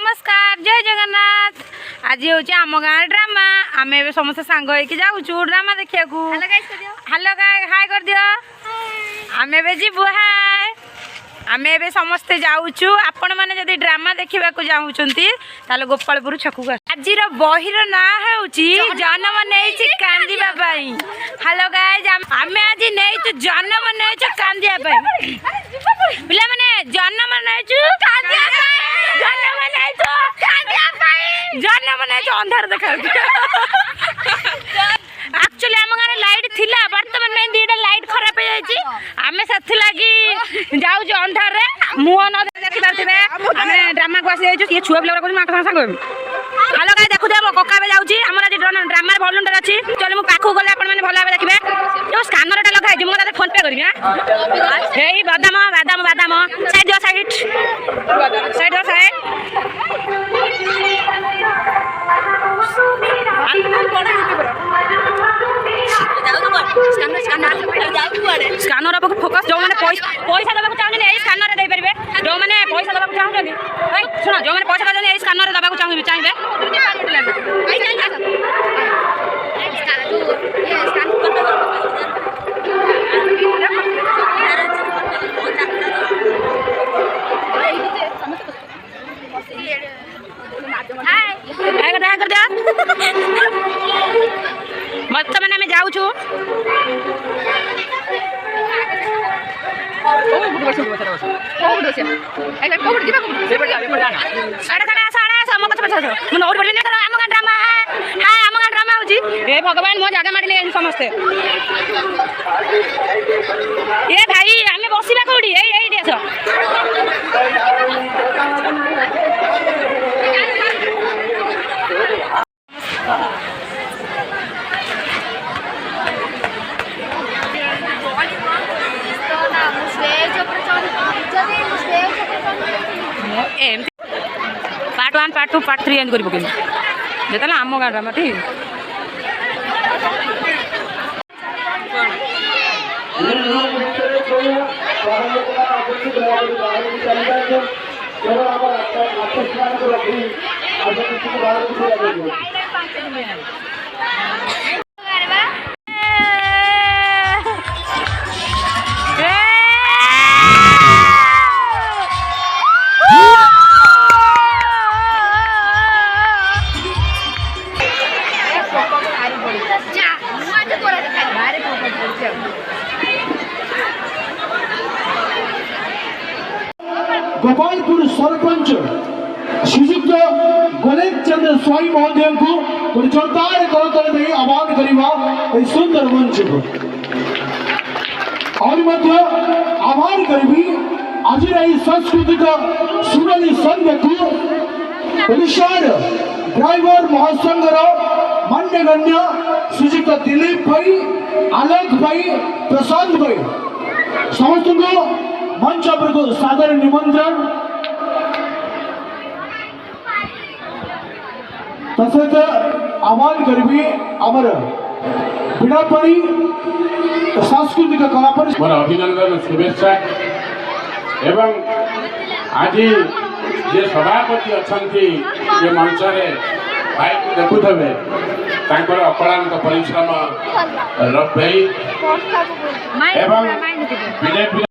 नमस्कार जय जगन्नाथ। आज हूँ आम गाँव ड्रामा आम ए समस्त सांग जाऊँ ड्रामा देखा। हेलो हाय कर दियो। आम ए जीवु हाय। आम ए समस्ते जाऊँ आपण मैंने जदि ड्रामा देखा चाहूँगी गोपालपुर छकू। आज बहिर ना हूँ जन्म नहीं कांदा। हेलो गाइज आम आज नहीं जन्म नहीं कांदा पिला मैंने जन्म नहीं जन्म नहीं अंधार देखा। एक्चुअली आम गाँव लाइट थिला बर्तमान में दीटा लाइट खराब हो आम से जाऊँ अंधार मुह न देखी पारे आम ड्रामा को आसी ये छुआ पिला कह सांग। हेलो गाय देखु मो कका जाऊँगी आम आज ड्रामा भलुंडर अच्छी चलो मुझे पाखक गले आपने भल भाव देखिए जो स्कानर टा लगा मुझे फोन पे करी। हे बादाम बादाम बादाम साइड दियो साइड साइड दियो साइड स्कानर फोकस जो मैंने पैसा देवाक चाहते स्कानर दे पारे जो मैंने पैसा देवाक चाहते शुण जो मैंने पैसा देते स्कानर देवाक चाहिए बर्तमान आम जाऊँ भगवान मो जगह मारे समस्ते ये भाई आम बसवा कौटी आस पार्ट 1 पार्ट 2 पार्ट 3 एंड कर पकड़ आम गाँव ड्रामा ठीक गोपालपुर सरपंच श्रीजुक्त गणेश चंद्र स्वाई महोदय को जोरदार करतल दे आह्वान करवा सुंदर मंच को और आह्वान करी आज सांस्कृतिक सुनाली संघ को ओडिशार ड्राइवर महासंघर मान्यगण्य श्रीजुक्त दिलीप भाई आलोक भाई प्रशांत भाई समस्त को मंच को सादर निमंत्रण तसेच आह्वान करी आमर बिड़ापणी सांस्कृतिक कला मोर अभिनंदन शुभेच्छा एवं आज जे सभापति अच्छा ये मंच भाई देखुवे अकलांत परिश्रम रफ भाई एवं